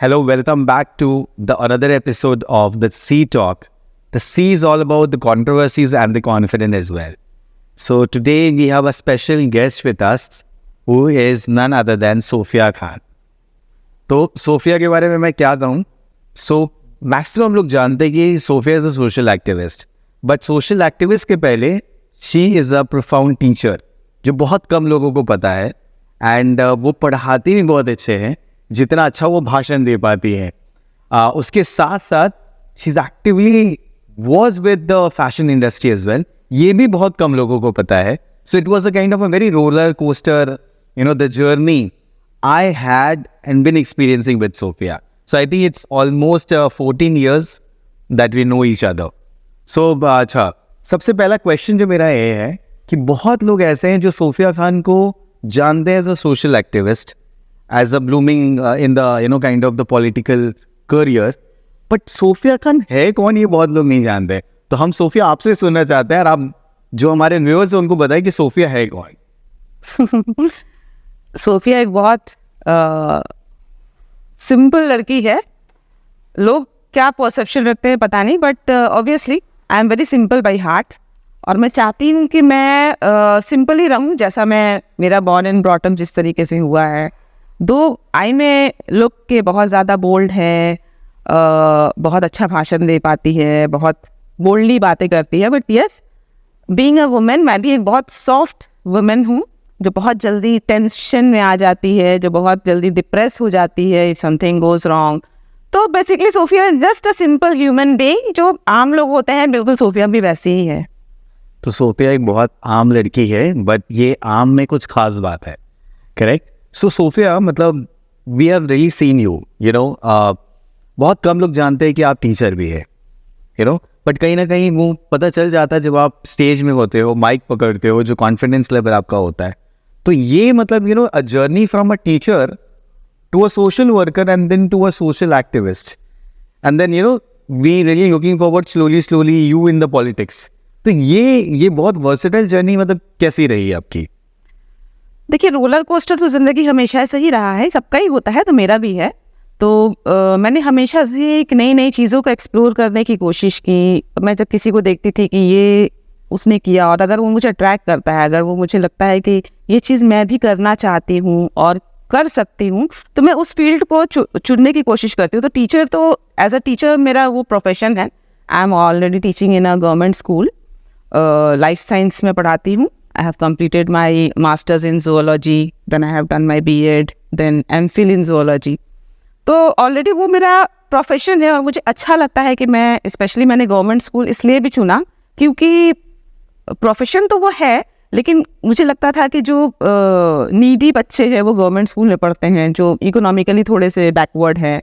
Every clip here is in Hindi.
Hello, welcome back to the another episode of the C Talk. The C is all about the controversies and the confidence as well. So today we have a special guest with us who is none other than Sophia Khan. तो सोफिया के बारे में मैं क्या कहूँ? मैक्सिमम लोग जानते हैं कि Sofia is a social activist, but social activist के पहले she is a profound teacher, जो बहुत कम लोगों को पता है. एंड वो पढ़ाती भी बहुत अच्छे हैं, जितना अच्छा वो भाषण दे पाती है. उसके साथ साथ she is actively was with the fashion industry as well. ये भी बहुत कम लोगों को पता है. So it was a kind of a very roller coaster, the journey I had and been experiencing with Sophia. So I think it's almost 14 years that we know each other. So अच्छा, सबसे पहला क्वेश्चन जो मेरा ये है कि बहुत लोग ऐसे हैं जो सोफिया खान को जानते हैं as a social activist, as a blooming in the kind of the political career, but Sofia Khan है कौन ये बहुत लोग नहीं जानते. तो हम सोफिया आपसे सुनना चाहते हैं और आप जो हमारे व्यूअर्स हैं उनको बताएं कि सोफिया है कौन. सोफिया एक बहुत सिंपल लड़की है. लोग क्या परसेप्शन रखते हैं पता नहीं, but obviously I am very simple by heart. और मैं चाहती हूँ कि मैं सिंपल ही रहूँ, जैसा मैं मेरा बॉर्न एंड ब्रॉटअप जिस तरीके से हुआ है. दो आई में लोग के बहुत ज़्यादा बोल्ड है, बहुत अच्छा भाषण दे पाती है, बहुत बोल्डली बातें करती है, but yes, being a women मैं भी एक बहुत सॉफ्ट वुमेन हूँ, जो बहुत जल्दी टेंशन में आ जाती है, जो बहुत जल्दी डिप्रेस हो जाती है इफ समथिंग गोज रॉन्ग. तो basically Sofia is just a simple human being. जो आम लोग होते हैं बिल्कुल सोफिया भी वैसी ही है. तो सोफिया एक बहुत आम लड़की है, बट ये आम में कुछ खास बात है. करेक्ट. सो सोफिया, मतलब we have really seen you, बहुत कम लोग जानते हैं कि आप टीचर भी है, बट कहीं ना कहीं वो पता चल जाता है जब आप स्टेज में होते हो, माइक पकड़ते हो, जो कॉन्फिडेंस लेवल आपका होता है. तो ये मतलब a journey from a teacher to a social worker and then to a social activist, and then we really looking forward slowly you in the politics. तो ये बहुत वर्सेटाइल जर्नी मतलब कैसी रही आपकी? देखिए, रोलर कोस्टर तो ज़िंदगी हमेशा से ही रहा है, सबका ही होता है, तो मेरा भी है. तो मैंने हमेशा से एक नई नई चीज़ों को एक्सप्लोर करने की कोशिश की. मैं जब किसी को देखती थी कि ये उसने किया, और अगर वो मुझे अट्रैक्ट करता है, अगर वो मुझे लगता है कि ये चीज़ मैं भी करना चाहती हूँ और कर सकती हूँ, तो मैं उस फील्ड को चुनने की कोशिश करती हूँ. तो टीचर, तो एज अ टीचर मेरा वो प्रोफेशन है. I am already teaching in a government school. Life science में पढ़ाती हूँ. I have completed my masters in zoology, then I have done my BEd, then MPhil in zoology. तो ऑलरेडी वो मेरा प्रोफेशन है और मुझे अच्छा लगता है कि मैंने गवर्नमेंट स्कूल इसलिए भी चुना क्योंकि प्रोफेशन तो वो है, लेकिन मुझे लगता था कि जो नीडी बच्चे हैं वो गवर्नमेंट स्कूल में पढ़ते हैं, जो इकोनॉमिकली थोड़े से बैकवर्ड हैं,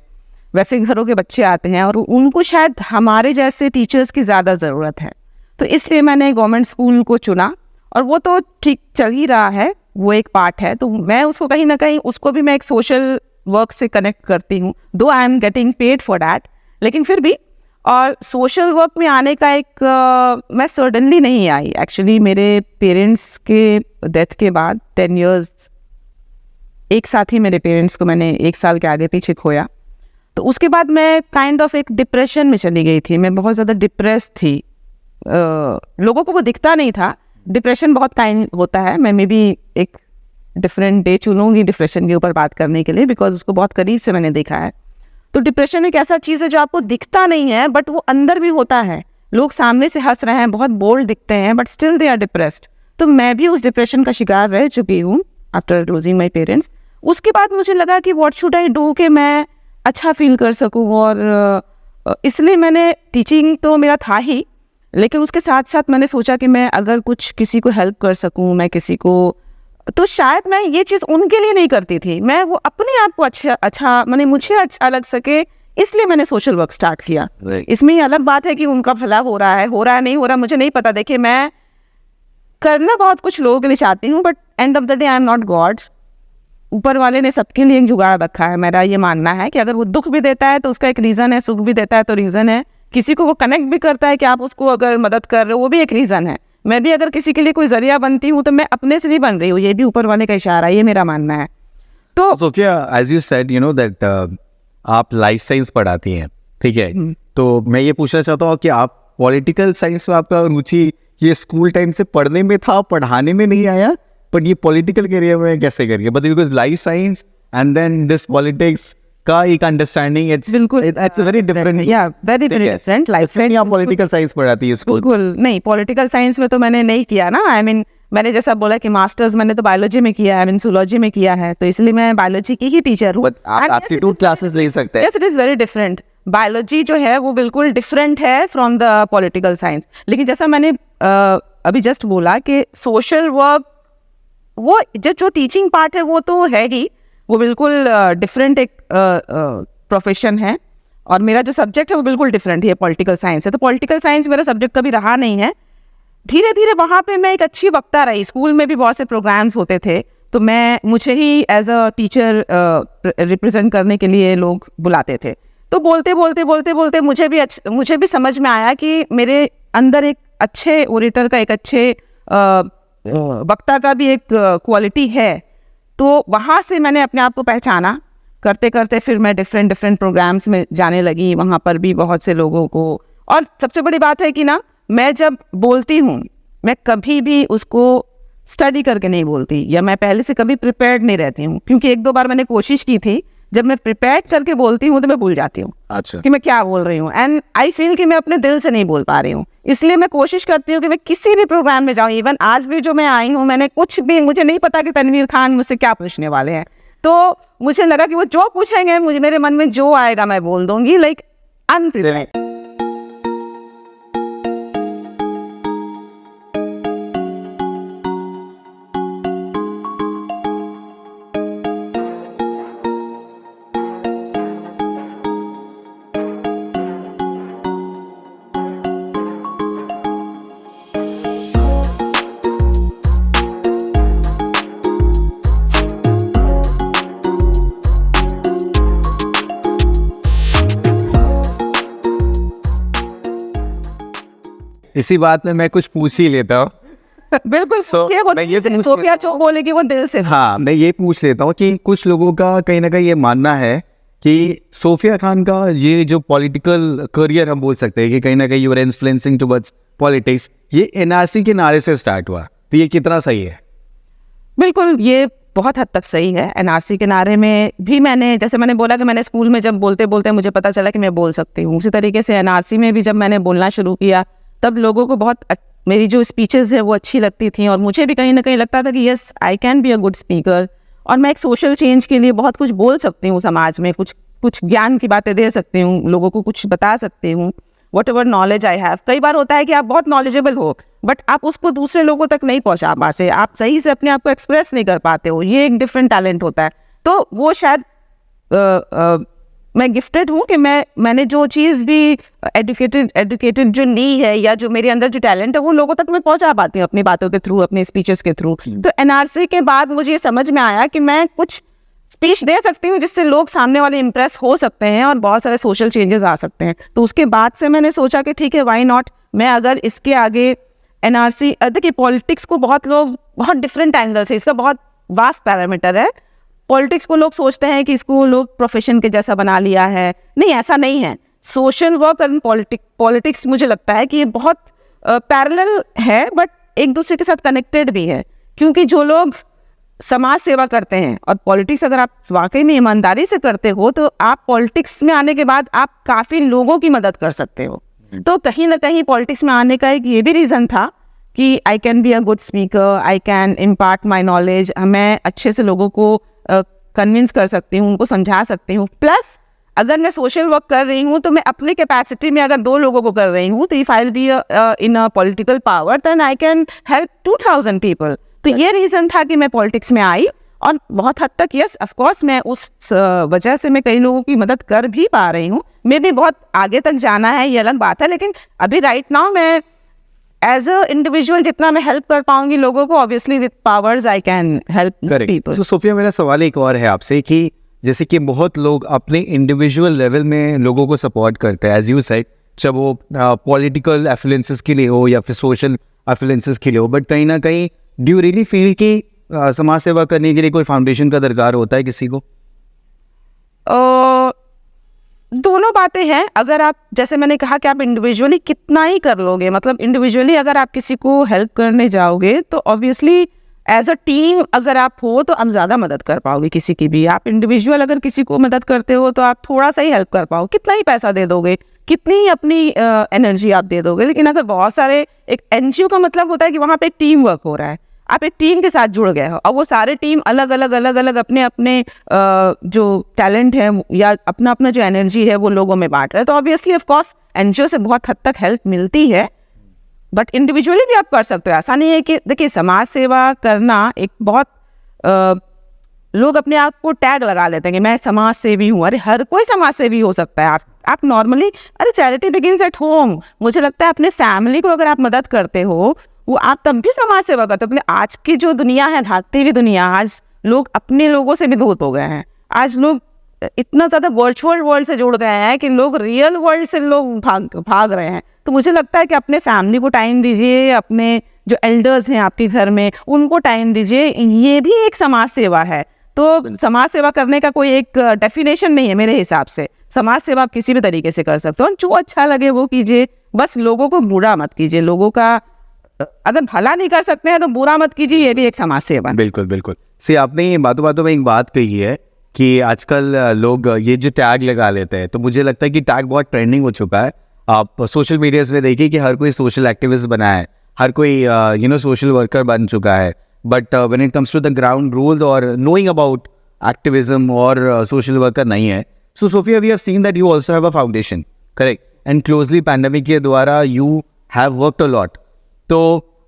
वैसे घरों के बच्चे आते हैं और उनको शायद हमारे जैसे टीचर्स की ज़्यादा ज़रूरत है. तो इसलिए मैंने गवर्नमेंट स्कूल को चुना और वो तो ठीक चल ही रहा है, वो एक पार्ट है. तो मैं उसको कहीं ना कहीं उसको भी मैं एक सोशल वर्क से कनेक्ट करती हूँ, दो I am getting paid for that, लेकिन फिर भी. और सोशल वर्क में आने का मैं सडनली नहीं आई. एक्चुअली मेरे पेरेंट्स के डेथ के बाद 10 years एक साथ ही मेरे पेरेंट्स को मैंने 1 साल के आगे पीछे खोया. तो उसके बाद मैं काइंड ऑफ एक डिप्रेशन में चली गई थी. मैं बहुत ज़्यादा डिप्रेस थी. लोगों को वो दिखता नहीं था. डिप्रेशन बहुत काइंड होता है. मैं मे बी एक डिफरेंट डे चुनूंगी डिप्रेशन के ऊपर बात करने के लिए, बिकॉज उसको बहुत करीब से मैंने देखा है. तो डिप्रेशन एक ऐसा चीज़ है जो आपको दिखता नहीं है, बट वो अंदर भी होता है. लोग सामने से हंस रहे हैं, बहुत बोल्ड दिखते हैं, but still they are depressed. तो मैं भी उस डिप्रेशन का शिकार रह चुकी हूँ आफ्टर लूजिंग माई पेरेंट्स. उसके बाद मुझे लगा कि व्हाट शुड आई डू कि मैं अच्छा फील कर सकूँ, और इसलिए मैंने टीचिंग तो मेरा था ही, लेकिन उसके साथ साथ मैंने सोचा कि मैं अगर कुछ किसी को हेल्प कर सकूँ, मैं किसी को, तो शायद मैं ये चीज़ उनके लिए नहीं करती थी, मैं वो अपने आप को अच्छा मैंने मुझे अच्छा लग सके, इसलिए मैंने सोशल वर्क स्टार्ट किया. इसमें ये अलग बात है कि उनका भला हो रहा है नहीं हो रहा, मुझे नहीं पता. देखिए, मैं करना बहुत कुछ लोगों के लिए चाहती हूँ, but end of the day I am not God. ऊपर वाले ने सबके लिए एक जुगाड़ रखा है. मेरा ये मानना है कि अगर वो दुख भी देता है तो उसका एक रीज़न है, सुख भी देता है तो रीज़न है, किसी को वो कनेक्ट भी करता है कि आप उसको अगर मदद कर रहे हो, वो भी एक रीज़न है. मैं भी अगर किसी के लिए कोई जरिया बनती हूँ तो मैं अपने से नहीं बन रही हूँ, ये भी ऊपर वाले का इशारा, ये मेरा मानना है. तो Sophia, as you said, that आप लाइफ साइंस पढ़ाती हैं, ठीक है, तो मैं ये पूछना चाहता हूँ कि आप पॉलिटिकल साइंस में आपका रुचि ये स्कूल टाइम से पढ़ने में था, पढ़ाने में नहीं आया, बट ये पॉलिटिकल करियर में कैसे करिए? But because life science and then this politics का एक अंडरस्टैंडिंग बिल्कुल इट्स वेरी डिफरेंट। या वेरी डिफरेंट लाइफ फिर आप पॉलिटिकल साइंस पढ़ाती है स्कूल? बिल्कुल नहीं, पॉलिटिकल साइंस में तो मैंने नहीं किया ना। आई मीन मैंने जैसा बोला कि मास्टर्स मैंने तो बायोलॉजी में किया है, आई मीन जूलॉजी में किया है, तो इसलिए मैं बायोलॉजी की ही टीचर हूँ। आप एप्टीट्यूड क्लासेस ले सकते हैं। Yes, it is very different. Biology जो है वो बिल्कुल डिफरेंट है फ्रॉम द पॉलिटिकल साइंस। लेकिन जैसा मैंने अभी जस्ट बोला कि सोशल वर्क वो जो टीचिंग पार्ट है वो तो है ही, वो बिल्कुल डिफरेंट एक प्रोफेशन है, और मेरा जो सब्जेक्ट है वो बिल्कुल डिफरेंट है, पॉलिटिकल साइंस है। तो पॉलिटिकल साइंस मेरा सब्जेक्ट कभी रहा नहीं है। धीरे धीरे वहाँ पे मैं एक अच्छी वक्ता रही। स्कूल में भी बहुत से प्रोग्राम्स होते थे, तो मुझे ही एज अ टीचर रिप्रेजेंट करने के लिए लोग बुलाते थे। तो बोलते मुझे भी समझ में आया कि मेरे अंदर एक अच्छे ओरेटर का, एक अच्छे वक्ता का भी एक क्वालिटी है। तो वहाँ से मैंने अपने आप को पहचाना। करते करते फिर मैं डिफरेंट प्रोग्राम्स में जाने लगी, वहाँ पर भी बहुत से लोगों को। और सबसे बड़ी बात है कि ना, मैं जब बोलती हूँ मैं कभी भी उसको स्टडी करके नहीं बोलती, या मैं पहले से कभी प्रिपेयर्ड नहीं रहती हूँ, क्योंकि एक दो बार मैंने कोशिश की थी, जब मैं प्रिपेयर करके बोलती हूँ तो मैं भूल जाती हूँ अच्छा कि मैं क्या बोल रही हूँ, एंड आई फील कि मैं अपने दिल से नहीं बोल पा रही हूँ। इसलिए मैं कोशिश करती हूँ कि मैं किसी भी प्रोग्राम में जाऊँ। इवन आज भी जो मैं आई हूँ, मैंने कुछ भी, मुझे नहीं पता कि तनवीर खान मुझसे क्या पूछने वाले हैं, तो मुझे लगा कि वो जो पूछेंगे, मुझे मेरे मन में जो आएगा मैं बोल दूंगी, लाइक अनप्रिपेयर्ड। इसी बात में मैं कुछ पूछ ही लेता हूँ। बिल्कुल मैं ये सोफिया जो बोलेगी वो दिल से। हाँ, मैं ये पूछ लेता हूँ कि कुछ लोगों का कहीं ना कहीं ये मानना है कि सोफिया खान का ये जो पॉलिटिकल करियर हम बोल सकते हैं कि कहीं ना कहीं यूर इन्फ्लुएंसिंग टुवर्ड्स पॉलिटिक्स, ये एनआरसी के नारे से स्टार्ट हुआ, तो ये कितना सही है? बिल्कुल, ये बहुत हद तक सही है। एनआरसी के नारे में भी मैंने, जैसे मैंने बोला कि मैंने स्कूल में जब बोलते बोलते मुझे पता चला कि मैं बोल सकती हूँ, उसी तरीके से एनआरसी में भी जब मैंने बोलना शुरू किया, तब लोगों को बहुत मेरी जो स्पीचेस है वो अच्छी लगती थी, और मुझे भी कहीं ना कहीं लगता था कि yes, I can be a good speaker, और मैं एक सोशल चेंज के लिए बहुत कुछ बोल सकती हूँ समाज में, कुछ ज्ञान की बातें दे सकती हूँ, लोगों को कुछ बता सकती हूँ, what ever knowledge I have. कई बार होता है कि आप बहुत नॉलेजेबल हो, बट आप उसको दूसरे लोगों तक नहीं पहुँचा पाते, आप सही से अपने आप को एक्सप्रेस नहीं कर पाते हो, ये एक डिफरेंट टैलेंट होता है। तो वो शायद मैं गिफ्टेड हूँ कि मैंने जो चीज़ भी एडुकेटेड जो ली है, या जो मेरे अंदर जो टैलेंट है, वो लोगों तक मैं पहुँचा पाती हूँ अपनी बातों के थ्रू, अपने स्पीचेस के थ्रू। तो एनआरसी के बाद मुझे ये समझ में आया कि मैं कुछ स्पीच दे सकती हूँ जिससे लोग सामने वाले इम्प्रेस हो सकते हैं और बहुत सारे सोशल चेंजेस आ सकते हैं। तो उसके बाद से मैंने सोचा कि ठीक है, व्हाई नॉट, मैं अगर इसके आगे एनआरसी, देखिए पॉलिटिक्स को बहुत लोग बहुत डिफरेंट एंगल से, इसका बहुत वास्ट पैरामीटर है। पॉलिटिक्स को लोग सोचते हैं कि इसको लोग प्रोफेशन के जैसा बना लिया है, नहीं, ऐसा नहीं है। सोशल वर्क एंड पॉलिटिक्स मुझे लगता है कि ये बहुत पैरेलल है, बट एक दूसरे के साथ कनेक्टेड भी है, क्योंकि जो लोग समाज सेवा करते हैं, और पॉलिटिक्स अगर आप वाकई में ईमानदारी से करते हो, तो आप पॉलिटिक्स में आने के बाद आप काफ़ी लोगों की मदद कर सकते हो। तो कहीं ना कहीं पॉलिटिक्स में आने का एक ये भी रीज़न था कि I can be a good speaker, I can impart my knowledge, मैं अच्छे से लोगों को कन्विंस कर सकती हूँ, उनको समझा सकती हूँ। प्लस अगर मैं सोशल वर्क कर रही हूँ, तो मैं अपनी कैपेसिटी में अगर 2 लोगों को कर रही हूँ, तो if I will be in a political power, then I can help 2000 people. तो ये रीज़न था कि मैं पॉलिटिक्स में आई, और बहुत हद तक यस, ऑफ कोर्स, मैं उस वजह से मैं कई लोगों की मदद कर भी पा रही हूँ। मैं भी बहुत आगे तक जाना है, ये अलग बात है, लेकिन अभी राइट नाउ मैं एज अ इंडिविजुअल जितना मैं हेल्प कर पाऊंगी लोगों को, obviously with powers I can help people. तो सोफिया, मेरा सवाल एक और है आपसे कि जैसे कि बहुत लोग अपने इंडिविजुअल लेवल में लोगों को सपोर्ट करते हैं, एज यू सेड, चाहे वो पॉलिटिकल एफ्लुएंसेस के लिए हो या फिर सोशल एफ्लुएंसेस के लिए हो, बट कहीं ना कहीं डू यू रियली फील कि समाज सेवा करने के लिए कोई फाउंडेशन का दरकार होता है किसी को? दोनों बातें हैं। अगर आप, जैसे मैंने कहा कि आप इंडिविजुअली कितना ही कर लोगे, मतलब इंडिविजुअली अगर आप किसी को हेल्प करने जाओगे तो ऑब्वियसली एज अ टीम अगर आप हो तो आप ज़्यादा मदद कर पाओगे किसी की भी। आप इंडिविजुअल अगर किसी को मदद करते हो तो आप थोड़ा सा ही हेल्प कर पाओ, कितना ही पैसा दे दोगे, कितनी ही अपनी एनर्जी आप दे दोगे। लेकिन अगर बहुत सारे, एक एनजीओ का मतलब होता है कि वहाँ पे एक टीम वर्क हो रहा है, आप एक टीम के साथ जुड़ गए हो और वो सारे टीम अलग अलग अपने अपने जो टैलेंट है या अपना अपना जो एनर्जी है वो लोगों में बांट रहे हैं, तो ऑब्वियसली ऑफ कोर्स एनजीओ से बहुत हद तक हेल्प मिलती है। बट इंडिविजुअली भी आप कर सकते हो। ऐसा नहीं है कि, देखिए समाज सेवा करना एक बहुत लोग अपने आप को टैग लगा लेते हैं कि मैं समाज सेवी हूँ। अरे हर कोई समाज सेवी हो सकता है। आप नॉर्मली, अरे चैरिटी बिगिंस एट होम। मुझे लगता है अपने फैमिली को अगर आप मदद करते हो वो आप तब भी समाज सेवा करते हो। क्योंकि आज की जो दुनिया है, भागती हुई दुनिया, आज लोग अपने लोगों से भी दूर हो गए हैं। आज लोग इतना ज़्यादा वर्चुअल वर्ल्ड से जुड़ गए हैं कि लोग रियल वर्ल्ड से लोग भाग रहे हैं। तो मुझे लगता है कि अपने फैमिली को टाइम दीजिए, अपने जो एल्डर्स हैं आपके घर में उनको टाइम दीजिए, ये भी एक समाज सेवा है। तो समाज सेवा करने का कोई एक डेफिनेशन नहीं है मेरे हिसाब से। समाज सेवा आप किसी भी तरीके से कर सकते हो और जो अच्छा लगे वो कीजिए, बस लोगों को बुरा मत कीजिए। लोगों का अगर भला नहीं कर सकते हैं तो बुरा मत कीजिए, ये भी एक समाज सेवा है। बिल्कुल बिल्कुल। सी आपने बातों बातों में एक बात कही है कि आजकल लोग ये जो टैग लगा लेते हैं, तो मुझे लगता है कि टैग बहुत ट्रेंडिंग हो चुका है। आप सोशल मीडियाज में देखिए कि हर कोई सोशल एक्टिविस्ट बना है, हर कोई सोशल वर्कर बन चुका है। But when it comes to the ground rule और नोइंग अबाउट एक्टिविज्म और सोशल वर्कर नहीं है। So Sophia, we have seen that you also have a foundation, correct, and closely pandemic के द्वारा you have worked a lot. तो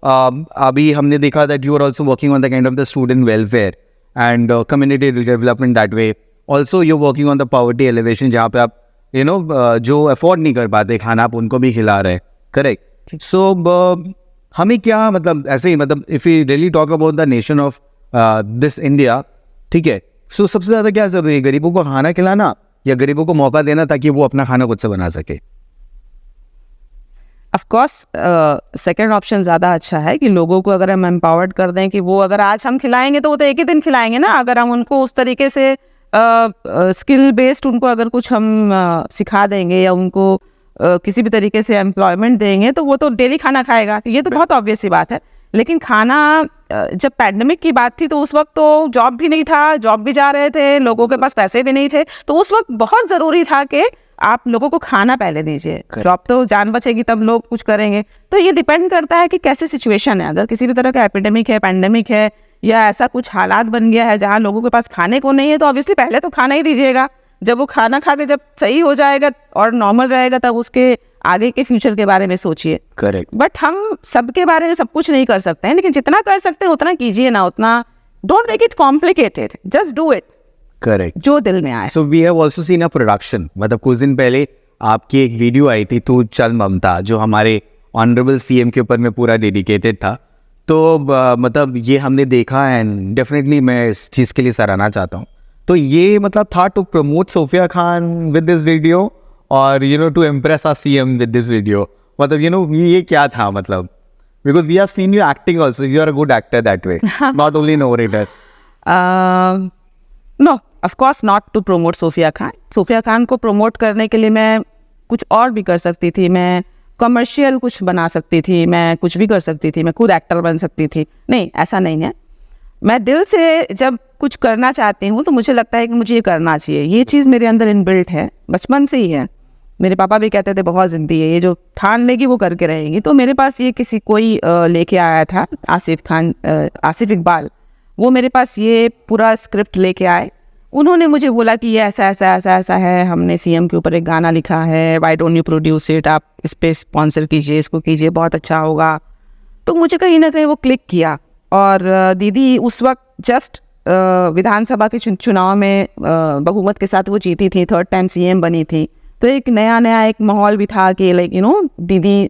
अभी हमने देखा that you are also working on the kind of the student welfare and community development that way. Also you working on the poverty alleviation, जहाँ पे आप जो अफोर्ड नहीं कर पाते खाना, आप उनको भी खिला रहे हैं, करेक्ट। सो हमें क्या, मतलब ऐसे ही, मतलब if you really talk about the nation of this India, ठीक है, सो सबसे ज़्यादा क्या ज़रूरी है, गरीबों को खाना खिलाना या गरीबों को मौका देना ताकि वो अपना खाना खुद से बना सके? ऑफ कोर्स सेकंड ऑप्शन ज़्यादा अच्छा है कि लोगों को अगर हम एम्पावर्ड कर दें कि वो अगर आज हम खिलाएंगे तो वो तो एक ही दिन खिलाएंगे ना। अगर हम उनको उस तरीके से स्किल बेस्ड उनको अगर कुछ हम सिखा देंगे या उनको किसी भी तरीके से एम्प्लॉयमेंट देंगे तो वो तो डेली खाना खाएगा। तो ये तो बहुत ऑब्वियस सी बात है। लेकिन खाना, जब पैंडेमिक की बात थी तो उस वक्त तो जॉब भी नहीं था, जॉब भी जा रहे थे, लोगों के पास पैसे भी नहीं थे, तो उस वक्त बहुत ज़रूरी था कि आप लोगों को खाना पहले दीजिए। जॉब तो जान बचेगी तब लोग कुछ करेंगे। तो ये डिपेंड करता है कि कैसी सिचुएशन है। अगर किसी भी तरह का एपिडेमिक है, पैंडेमिक है या ऐसा कुछ हालात बन गया है जहाँ लोगों के पास खाने को नहीं है, तो ऑब्वियसली पहले तो खाना ही दीजिएगा। जब वो खाना खा के जब सही हो जाएगा और नॉर्मल रहेगा तब उसके आगे के फ्यूचर के बारे में सोचिए। करेक्ट। बट हम सबके बारे में सब कुछ नहीं कर सकते हैं, लेकिन जितना कर सकते हैं उतना कीजिए ना, उतना don't make it complicated, just do it. Correct, जो दिल में आए। So we have also seen a production. मतलब कुछ दिन पहले आपकी एक वीडियो आई थी, तू चल ममता, जो हमारे ऑनरेबल सीएम के ऊपर में पूरा डेडिकेटेड था। तो मतलब ये हमने देखा एंड डेफिनेटली मैं इस चीज़ के लिए सराहना चाहता हूँ। तो ये मतलब था to promote Sophia Khan with this video और to impress our CM with this video, मतलब ये क्या था, मतलब because we have seen you acting also, you are a good actor that way, not only narrator. No, of course not to promote Sophia Khan. Sophia Khan को प्रमोट करने के लिए मैं कुछ और भी कर सकती थी। मैं कमर्शियल कुछ बना सकती थी, मैं कुछ भी कर सकती थी, मैं खुद एक्टर बन सकती थी। नहीं, ऐसा नहीं है। मैं दिल से जब कुछ करना चाहती हूँ तो मुझे लगता है कि मुझे ये करना चाहिए। ये चीज़ मेरे अंदर इनबिल्ट है, बचपन से ही है। मेरे पापा भी कहते थे बहुत ज़िद्दी है, ये जो ठान लेगी वो करके रहेगी। तो मेरे पास ये कोई लेके आया था, आसिफ इकबाल, वो मेरे पास ये पूरा स्क्रिप्ट लेके आए। उन्होंने मुझे बोला कि ये ऐसा ऐसा ऐसा ऐसा है, हमने सीएम के ऊपर एक गाना लिखा है, why don't you produce it, आप इस पर स्पॉन्सर कीजिए, इसको कीजिए, बहुत अच्छा होगा। तो मुझे कहीं ना कहीं वो क्लिक किया। और दीदी उस वक्त जस्ट विधानसभा के चुनाव में बहुमत के साथ वो जीती थी, 3rd टाइम सीएम बनी थी। तो एक नया एक माहौल भी था कि लाइक दीदी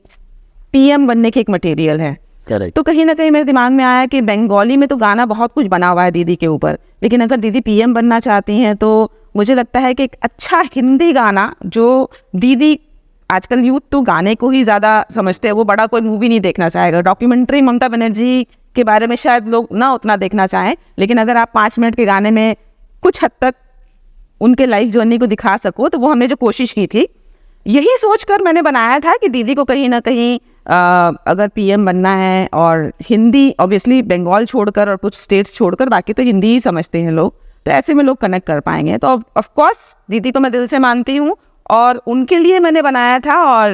पीएम बनने की एक मटेरियल है। Correct. तो कहीं ना कहीं मेरे दिमाग में आया कि बंगाली में तो गाना बहुत कुछ बना हुआ है दीदी के ऊपर, लेकिन अगर दीदी पीएम बनना चाहती हैं तो मुझे लगता है कि एक अच्छा हिंदी गाना, जो दीदी, आजकल यूथ तो गाने को ही ज़्यादा समझते हैं, वो बड़ा कोई मूवी नहीं देखना चाहेगा। डॉक्यूमेंट्री ममता बनर्जी के बारे में शायद लोग ना उतना देखना चाहें, लेकिन अगर आप 5 मिनट के गाने में कुछ हद तक उनके लाइफ जर्नी को दिखा सको, तो वो हमने जो कोशिश की थी, यही सोचकर मैंने बनाया था कि दीदी को कहीं ना कहीं अगर पीएम बनना है, और हिंदी ऑब्वियसली बंगाल छोड़कर और कुछ स्टेट्स छोड़कर बाकी तो हिंदी ही समझते हैं लोग, तो ऐसे में लोग कनेक्ट कर पाएंगे। तो ऑफ कोर्स दीदी को मैं दिल से मानती हूँ और उनके लिए मैंने बनाया था, और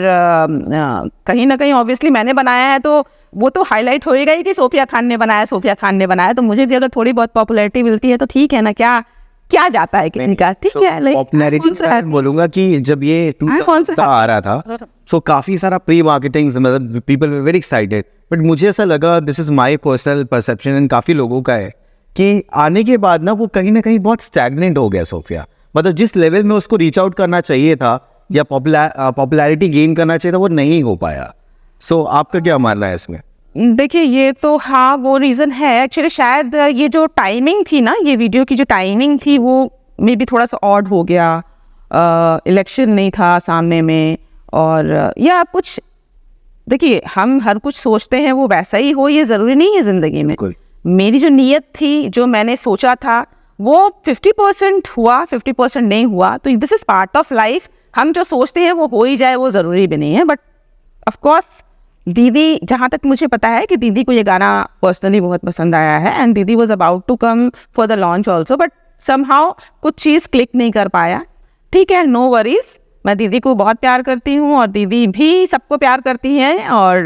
कहीं ना कहीं ऑब्वियसली मैंने बनाया है तो वो तो हाईलाइट होएगा ही कि सोफिया खान ने बनाया, सोफिया खान ने बनाया। तो मुझे भी अगर थोड़ी बहुत पॉपुलैरिटी मिलती है तो ठीक है ना, क्या जाता है किसी का, ठीक है। लाइक पॉपुलैरिटी मैं बोलूंगा कि जब ये कौन सा आ रहा था सो काफी सारा प्री मार्केटिंग, मतलब people were very excited, but मुझे ऐसा लगा, this is my personal perception and काफी लोगों का है, कि आने के बाद ना वो कहीं ना कहीं बहुत स्टैग्नेंट हो गया सोफिया। मतलब जिस लेवल में उसको रीच आउट करना चाहिए था या पॉपुलैरिटी गेन करना चाहिए था, वो नहीं हो पाया। सो आपका क्या मानना है इसमें? देखिए, ये तो हाँ वो रीज़न है एक्चुअली। शायद ये जो टाइमिंग थी ना, ये वीडियो की जो टाइमिंग थी वो मे बी थोड़ा सा ऑड हो गया। इलेक्शन नहीं था सामने में, और या कुछ, देखिए हम हर कुछ सोचते हैं वो वैसा ही हो, ये ज़रूरी नहीं है ज़िंदगी में। मेरी जो नीयत थी, जो मैंने सोचा था, वो 50% हुआ, 50% नहीं हुआ। तो this is part of life. हम जो सोचते हैं वो हो ही जाए, वो ज़रूरी भी नहीं है। बट ऑफ कोर्स दीदी, जहाँ तक मुझे पता है कि दीदी को ये गाना पर्सनली बहुत पसंद आया है, एंड दीदी was about to come for the launch also, but somehow कुछ चीज़ क्लिक नहीं कर पाया। ठीक है, नो वरीज। मैं दीदी को बहुत प्यार करती हूँ और दीदी भी सबको प्यार करती हैं, और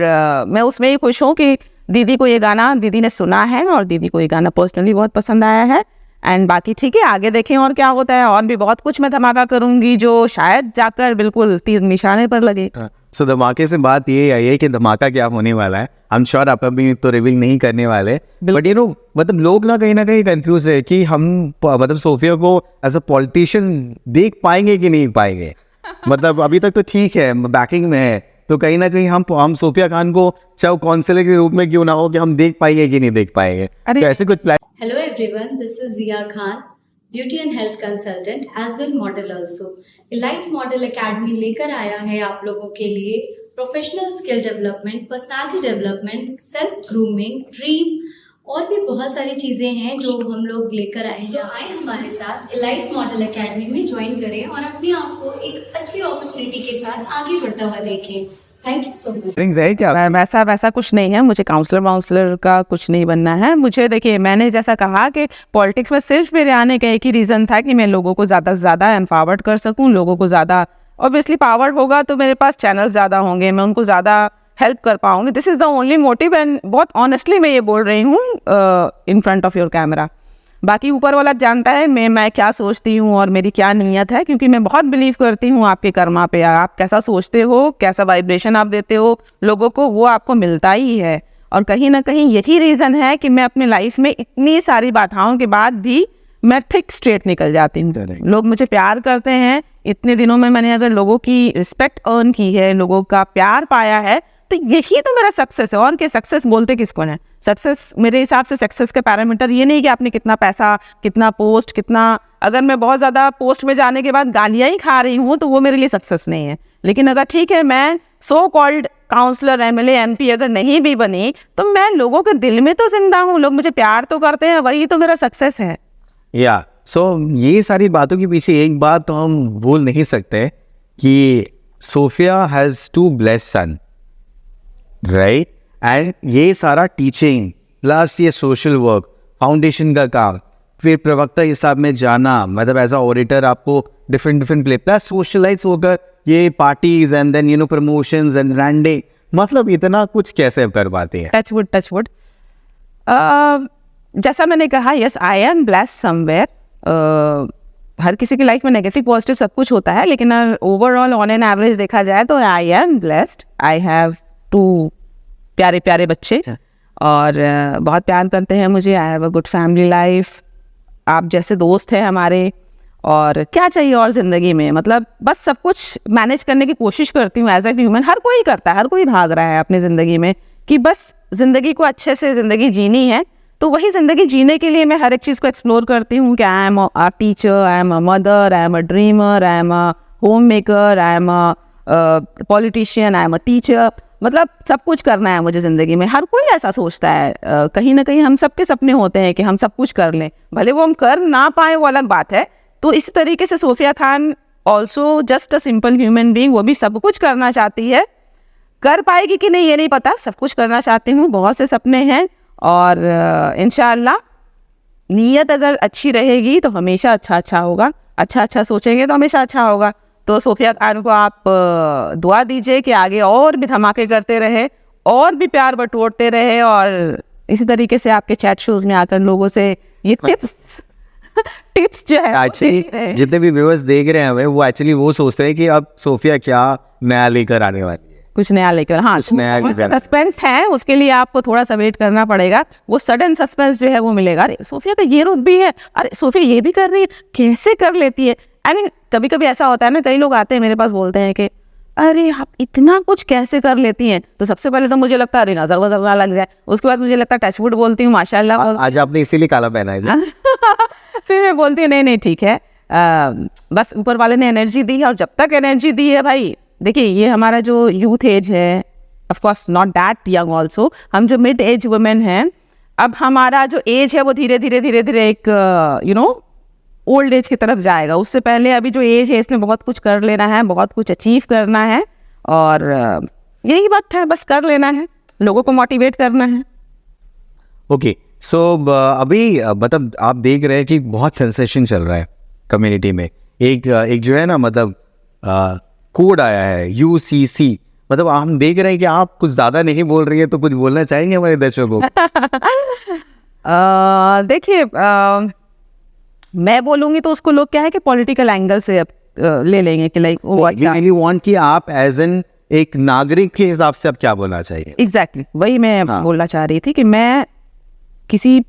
मैं उसमें ही खुश हूँ कि दीदी को ये गाना दीदी ने सुना है और दीदी को ये गाना पर्सनली बहुत पसंद आया है। एंड बाकी ठीक है, आगे देखें और क्या होता है। और भी बहुत कुछ मैं धमाका करूँगी जो शायद जाकर बिल्कुल तीर निशाने पर लगे। सो धमाके से बात ये आई है कि धमाका क्या होने वाला है। आई एम श्योर आप अभी तो रिवील नहीं करने वाले, बट यू नो मतलब लोग ना कहीं कंफ्यूज है कि हम मतलब सोफिया को एज अ पॉलिटिशियन देख पाएंगे कि नहीं पाएंगे। मतलब अभी तक तो ठीक है, बैकिंग में है, तो कहीं ना कहीं हम सोफिया खान को चाहे काउंसिलर के रूप में क्यों ना हो, कि हम देख पाएंगे कि नहीं देख पाएंगे। तो ऐसे कुछ plan. Hello everyone, this is Zia Khan, beauty and health consultant as well model also. Elite Model Academy लेकर आया है आप लोगों के लिए professional skill development, personality development, self grooming, dream और भी बहुत सारी चीज़ें हैं जो हम लोग लेकर आए हैं। तो आए हमारे साथ इलाइट मॉडल एकेडमी में ज्वाइन करें और अपने आप को एक अच्छी अपॉर्चुनिटी के साथ आगे बढ़ता हुआ देखें। Thank you so much. वैसा कुछ नहीं है, मुझे काउंसलर का कुछ नहीं बनना है। मुझे देखिए, मैंने जैसा कहा कि पॉलिटिक्स में सिर्फ मेरे आने का एक ही रीज़न था कि मैं लोगों को ज़्यादा से ज़्यादा एम्पावर्ड कर सकूं। लोगों को ज़्यादा ऑब्वियसली पावर होगा तो मेरे पास चैनल ज़्यादा होंगे, मैं उनको ज़्यादा हेल्प कर पाऊंगी। This is the only motive, and बहुत ऑनेस्टली मैं ये बोल रही हूँ in front of your camera. बाकी ऊपर वाला जानता है मैं क्या सोचती हूँ और मेरी क्या नीयत है, क्योंकि मैं बहुत बिलीव करती हूँ आपके कर्मा पे। आप कैसा सोचते हो, कैसा वाइब्रेशन आप देते हो लोगों को, वो आपको मिलता ही है। और कहीं ना कहीं यही रीज़न है कि मैं अपने लाइफ में इतनी सारी बाधाओं के बाद भी मैं थिक स्ट्रेट निकल जाती हूँ। लोग मुझे प्यार करते हैं। इतने दिनों में मैंने अगर लोगों की रिस्पेक्ट अर्न की है, लोगों का प्यार पाया है, तो यही तो मेरा सक्सेस है। और क्या, सक्सेस बोलते किसको है? सक्सेस मेरे हिसाब से सक्सेस का पैरामीटर ये नहीं कि आपने कितना पैसा, कितना पोस्ट, कितना, अगर मैं बहुत ज़्यादा पोस्ट में जाने के बाद गालियाँ ही खा रही हूँ तो वो मेरे लिए सक्सेस नहीं है। लेकिन अगर ठीक है, मैं so called councillor, MLA, MP अगर नहीं भी बनी तो मैं लोगों के दिल में तो जिंदा हूँ, लोग मुझे प्यार तो करते हैं, वही तो मेरा सक्सेस है। या सो ये सारी बातों के पीछे एक बात तो हम भूल नहीं सकते कि Sophia has 2 blessed son, right? And ये सारा टीचिंग प्लस ये सोशल वर्क, फाउंडेशन का काम, फिर प्रवक्ता हिसाब में जाना, मतलब एज अ ऑडिटर आपको डिफरेंट प्ले, प्लस सोशलाइज होकर ये parties and then you know promotions and branding, मतलब इतना कुछ कैसे कर पाते हैं? Touch wood. जैसा मैंने कहा, yes I am blessed somewhere. हर किसी की लाइफ में नेगेटिव पॉजिटिव सब कुछ होता है, लेकिन ओवरऑल ऑन एन एवरेज देखा जाए तो आई एम ब्लेस्ड। आई हैव 2 प्यारे प्यारे बच्चे और बहुत प्यार करते हैं मुझे। I have a good family life. आप जैसे दोस्त हैं हमारे, और क्या चाहिए और ज़िंदगी में? मतलब बस सब कुछ मैनेज करने की कोशिश करती हूँ एज ए ह्यूमन। हर कोई करता है, हर कोई भाग रहा है अपनी ज़िंदगी में कि बस ज़िंदगी को अच्छे से ज़िंदगी जीनी है। तो वही ज़िंदगी जीने के लिए मैं हर एक चीज़ को एक्सप्लोर करती हूँ कि I am a teacher, I am a mother, I am a dreamer, I am a home maker, I am a politician, I am a teacher. मतलब सब कुछ करना है मुझे ज़िंदगी में। हर कोई ऐसा सोचता है। कहीं ना कहीं हम सबके सपने होते हैं कि हम सब कुछ कर लें, भले वो हम कर ना पाए वो अलग बात है, तो इस तरीके से Sofia Khan also just a simple human being, वो भी सब कुछ करना चाहती है। कर पाएगी कि नहीं ये नहीं पता, सब कुछ करना चाहती हूँ, बहुत से सपने हैं और इंशाअल्लाह नीयत अगर अच्छी रहेगी तो हमेशा अच्छा होगा, अच्छा सोचेंगे तो हमेशा अच्छा होगा। तो सोफिया खान को आप दुआ दीजिए कि आगे और भी धमाके करते रहे और भी प्यार बटोरते रहे और इसी तरीके से आपके चैट शोज में आकर लोगों से ये टिप्स जो है एक्चुअली जितने भी व्यूअर्स देख रहे हैं हमें, वो एक्चुअली वो सोचते हैं कि अब सोफिया क्या नया लेकर आने वाली है, कुछ नया लेकर। हाँ, सस्पेंस है, उसके लिए आपको थोड़ा सा वेट करना पड़ेगा। वो सडन सस्पेंस जो है वो मिलेगा, अरे सोफिया का ये रूप भी है, अरे सोफिया ये भी कर रही है, कैसे कर लेती है। आई मीन कभी कभी ऐसा होता है ना, कई लोग आते हैं मेरे पास बोलते हैं कि अरे आप इतना कुछ कैसे कर लेती हैं। तो सबसे पहले तो मुझे लगता है अरे नजर वजर ना लग जाए, उसके बाद मुझे लगता है टचवुड बोलती हूँ माशाल्लाह। आज आपने इसीलिए काला पहना है। फिर मैं बोलती हूँ नहीं ठीक है, बस ऊपर वाले ने एनर्जी दी है और जब तक एनर्जी दी है भाई, देखिए ये हमारा जो यूथ एज है, of course not that young also, हम जो मिड एज वुमेन हैं, अब हमारा जो एज है वो धीरे धीरे एक ओल्ड एज की तरफ जाएगा। उससे पहले अभी जो एज है इसमें बहुत कुछ कर लेना है, बहुत कुछ अचीव करना है और यही बात है, बस कर लेना है, लोगों को मोटिवेट करना है। ओके, सो अभी मतलब आप देख रहे हैं कि बहुत सेंसेशन चल रहा है कम्युनिटी में। एक जो है ना, मतलब कोड आया है UCC, मतलब हम देख रहे हैं कि आप कुछ ज़्यादा नहीं बोल रही है, तो कुछ बोलना चाहेंगे हमारे दर्शकों को? देखिए मैं बोलूँगी तो उसको लोग क्या है कि पॉलिटिकल एंगल से ले लेंगे कि लाइक वो अच्छा रियली वांट कि आप एज एन एक नागरिक के हिसाब से आप क्या बोलना चाहिए? एग्जैक्टली वही मैं बोलना चाह रही थी कि मैं किसी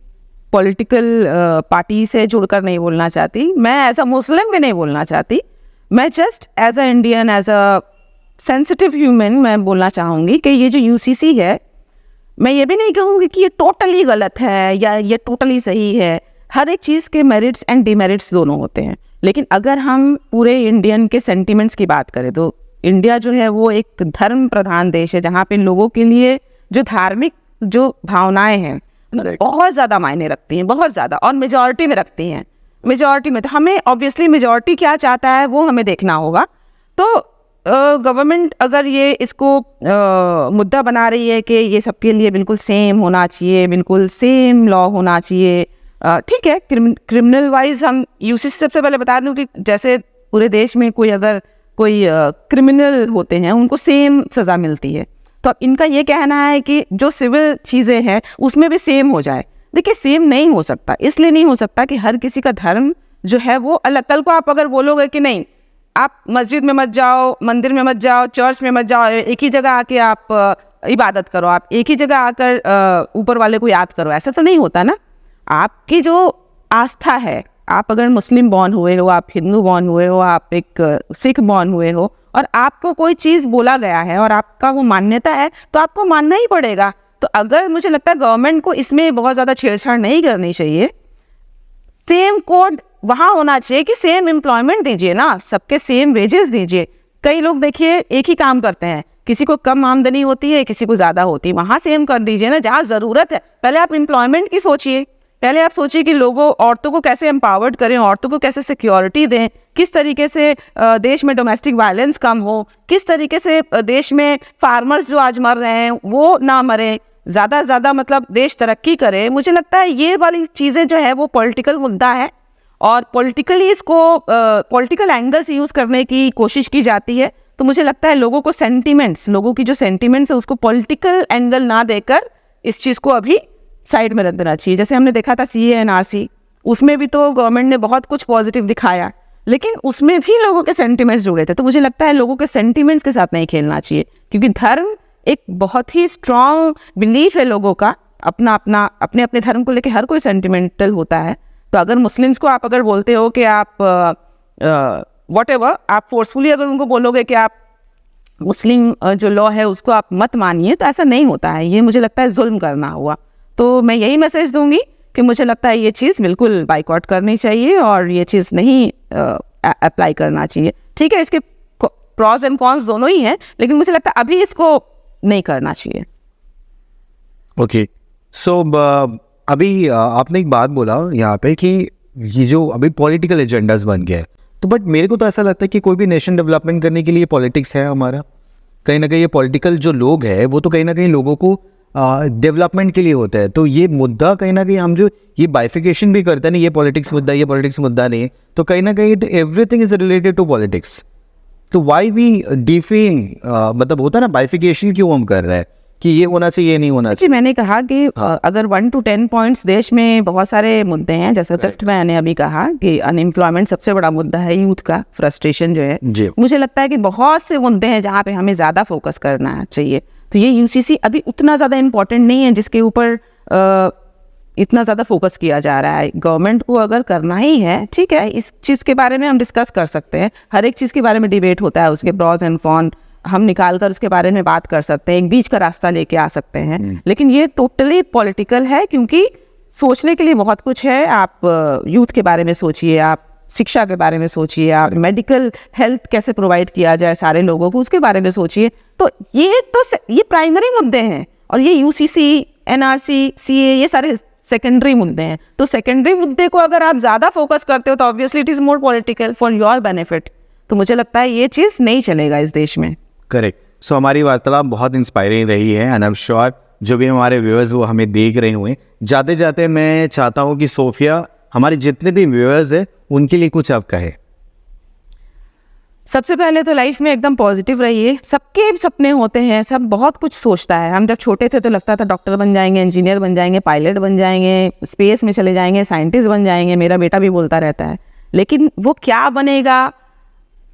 पॉलिटिकल पार्टी से जुड़कर नहीं बोलना चाहती, मैं एज अ मुस्लिम भी नहीं बोलना चाहती, मैं just as a Indian, as a sensitive human मैं बोलना चाहूँगी कि ये जो UCC है, मैं ये भी नहीं कहूँगी कि ये टोटली गलत है या ये टोटली सही है। हर एक चीज़ के मेरिट्स एंड डिमेरिट्स दोनों होते हैं, लेकिन अगर हम पूरे इंडियन के सेंटिमेंट्स की बात करें तो इंडिया जो है वो एक धर्म प्रधान देश है, जहाँ पे लोगों के लिए जो धार्मिक जो भावनाएं हैं बहुत ज़्यादा मायने रखती हैं, बहुत ज़्यादा, और मेजॉरिटी में रखती हैं। मेजॉरिटी में तो हमें ऑब्वियसली मेजॉरिटी क्या चाहता है वो हमें देखना होगा। तो गवर्नमेंट अगर ये इसको मुद्दा बना रही है कि ये सबके लिए बिल्कुल सेम होना चाहिए, बिल्कुल सेम लॉ होना चाहिए, ठीक है, क्रिमिनल वाइज हम UCC सबसे पहले बता दूं कि जैसे पूरे देश में कोई अगर कोई क्रिमिनल होते हैं उनको सेम सज़ा मिलती है, तो अब इनका ये कहना है कि जो सिविल चीज़ें हैं उसमें भी सेम हो जाए। देखिए सेम नहीं हो सकता, इसलिए नहीं हो सकता कि हर किसी का धर्म जो है वो अलग। कल को आप अगर बोलोगे कि नहीं आप मस्जिद में मत जाओ, मंदिर में मत जाओ, चर्च में मत जाओ, एक ही जगह आके आप इबादत करो, आप एक ही जगह आकर ऊपर वाले को याद करो, ऐसा तो नहीं होता ना। आपकी जो आस्था है, आप अगर मुस्लिम बॉर्न हुए हो, आप हिंदू बॉर्न हुए हो, आप एक सिख बॉर्न हुए हो और आपको कोई चीज़ बोला गया है और आपका वो मान्यता है तो आपको मानना ही पड़ेगा। तो अगर मुझे लगता है गवर्नमेंट को इसमें बहुत ज़्यादा छेड़छाड़ नहीं करनी चाहिए, सेम कोड वहाँ होना चाहिए कि सेम एम्प्लॉयमेंट दीजिए ना, सबके सेम वेजेस दीजिए। कई लोग देखिए एक ही काम करते हैं, किसी को कम आमदनी होती है, किसी को ज़्यादा होती है, वहाँ सेम कर दीजिए ना जहाँ ज़रूरत है। पहले आप एम्प्लॉयमेंट की सोचिए, पहले आप सोचिए कि लोगों औरतों को कैसे एम्पावर्ड करें, औरतों को कैसे सिक्योरिटी दें, किस तरीके से देश में डोमेस्टिक वायलेंस कम हो, किस तरीके से देश में फार्मर्स जो आज मर रहे हैं वो ना मरें, ज़्यादा ज़्यादा मतलब देश तरक्की करे। मुझे लगता है ये वाली चीज़ें जो है वो पॉलिटिकल मुद्दा है और पॉलिटिकली इसको पॉलिटिकल एंगल से यूज़ करने की कोशिश की जाती है। तो मुझे लगता है लोगों को सेंटिमेंट्स, लोगों की जो सेंटिमेंट्स है उसको पॉलिटिकल एंगल ना देकर इस चीज़ को अभी साइड में रख देना चाहिए। जैसे हमने देखा था CA/NRC, उसमें भी तो गवर्नमेंट ने बहुत कुछ पॉजिटिव दिखाया, लेकिन उसमें भी लोगों के सेंटिमेंट्स जुड़े थे। तो मुझे लगता है लोगों के सेंटिमेंट्स के साथ नहीं खेलना चाहिए, क्योंकि धर्म एक बहुत ही स्ट्रॉन्ग बिलीफ है लोगों का, अपना अपना अपने अपने धर्म को लेके हर कोई सेंटिमेंटल होता है। तो अगर मुस्लिम्स को आप अगर बोलते हो कि आप व्हाटएवर, आप फोर्सफुली अगर उनको बोलोगे कि आप मुस्लिम जो लॉ है उसको आप मत मानिए, तो ऐसा नहीं होता है। ये मुझे लगता है जुल्म करना हुआ। तो मैं यही मैसेज दूंगी कि मुझे लगता है ये चीज़ बिल्कुल बाइकआउट करनी चाहिए और ये चीज़ नहीं अप्लाई करना चाहिए। ठीक है, इसके प्रॉस एंड कॉन्स दोनों ही हैं, लेकिन मुझे लगता है अभी इसको नहीं करना चाहिए। ओके, सो अभी आपने एक बात बोला यहाँ पे कि ये जो अभी पॉलिटिकल एजेंडाज बन गया है, तो बट मेरे को तो ऐसा लगता है कि कोई भी नेशन डेवलपमेंट करने के लिए पॉलिटिक्स है हमारा, कहीं ना कहीं ये पॉलिटिकल जो लोग हैं वो तो कहीं ना कहीं लोगों को डेवलपमेंट के लिए होता है। तो ये मुद्दा कहीं ना कहीं हम जो ये बाइफिकेशन भी करते हैं ना, ये पॉलिटिक्स मुद्दा, ये पॉलिटिक्स मुद्दा नहीं, तो कहीं ना कहीं everything is related to politics. तो वाई वी डिफेम, मतलब होता है ना बाइफिकेशन क्यों हम कर रहे हैं कि ये होना चाहिए, ये नहीं होना चाहिए। जी, मैंने कहा कि अगर 1 to 10 पॉइंट्स देश में बहुत सारे मुद्दे हैं, जैसे जस्ट मैंने अभी कहा कि अनएम्प्लॉयमेंट सबसे बड़ा मुद्दा है, यूथ का फ्रस्ट्रेशन जो है। जी। मुझे लगता है कि बहुत से मुद्दे हैं जहाँ पे हमें ज़्यादा फोकस करना चाहिए। तो ये यूसीसी अभी उतना ज़्यादा इम्पोर्टेंट नहीं है जिसके ऊपर इतना ज़्यादा फोकस किया जा रहा है। गवर्नमेंट को अगर करना ही है, ठीक है, इस चीज़ के बारे में हम डिस्कस कर सकते हैं, हर एक चीज़ के बारे में डिबेट होता है, उसके प्रॉज एंड कॉन हम निकाल कर उसके बारे में बात कर सकते हैं, एक बीच का रास्ता लेके आ सकते हैं। लेकिन ये टोटली पॉलिटिकल है, क्योंकि सोचने के लिए बहुत कुछ है। आप यूथ के बारे में सोचिए, आप शिक्षा के बारे में सोचिए, आप मेडिकल हेल्थ कैसे प्रोवाइड किया जाए सारे लोगों को, उसके बारे में सोचिए। तो ये प्राइमरी मुद्दे हैं, और ये यूसीसी, एनआरसी, सीए, ये सारे सेकेंडरी मुद्दे हैं। तो सेकेंडरी मुद्दे को अगर आप ज़्यादा फोकस करते हो तो obviously it is more political for your benefit. तो मुझे लगता है ये चीज़ नहीं चलेगा इस देश में। करेक्ट। सो हमारी वार्तालाप बहुत इंस्पायरिंग रही है, एंड आई एम श्योर जो भी हमारे व्यूअर्स वो हमें देख रहे हुए, जाते जाते मैं चाहता हूँ कि सोफिया हमारे जितने भी व्यूअर्स हैं उनके लिए कुछ आप कहे। सबसे पहले तो लाइफ में एकदम पॉजिटिव रहिए। सबके सपने होते हैं, सब बहुत कुछ सोचता है। हम जब छोटे थे तो लगता था डॉक्टर बन जाएंगे, इंजीनियर बन जाएंगे, पायलट बन जाएंगे, स्पेस में चले जाएंगे, साइंटिस्ट बन जाएंगे। मेरा बेटा भी बोलता रहता है, लेकिन वो क्या बनेगा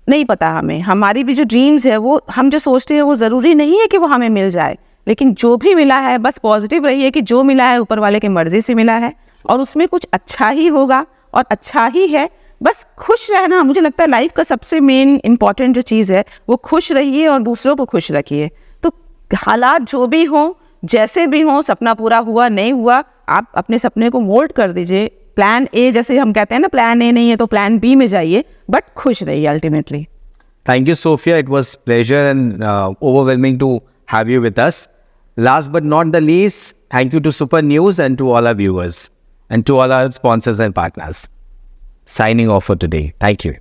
नहीं पता हमें। हमारी भी जो ड्रीम्स है, वो हम जो सोचते हैं वो ज़रूरी नहीं है कि वो हमें मिल जाए, लेकिन जो भी मिला है बस पॉजिटिव रहिए कि जो मिला है ऊपर वाले की मर्जी से मिला है, और उसमें कुछ अच्छा ही होगा और अच्छा ही है। बस खुश रहना, मुझे लगता है लाइफ का सबसे मेन इंपॉर्टेंट जो चीज़ है वो खुश रहिए और दूसरों को खुश रखिए। तो हालात जो भी हों, जैसे भी हों, सपना पूरा हुआ नहीं हुआ, आप अपने सपने को मोल्ड कर दीजिए। प्लान ए, जैसे हम कहते हैं ना, प्लान ए नहीं है तो प्लान बी में जाइए, बट खुश रहिए ultimately. Thank you, Sophia. It was pleasure and overwhelming to have you with us. Last but not the least, thank you to Super News and to all our viewers and to all our sponsors and partners. Signing off for today. Thank you.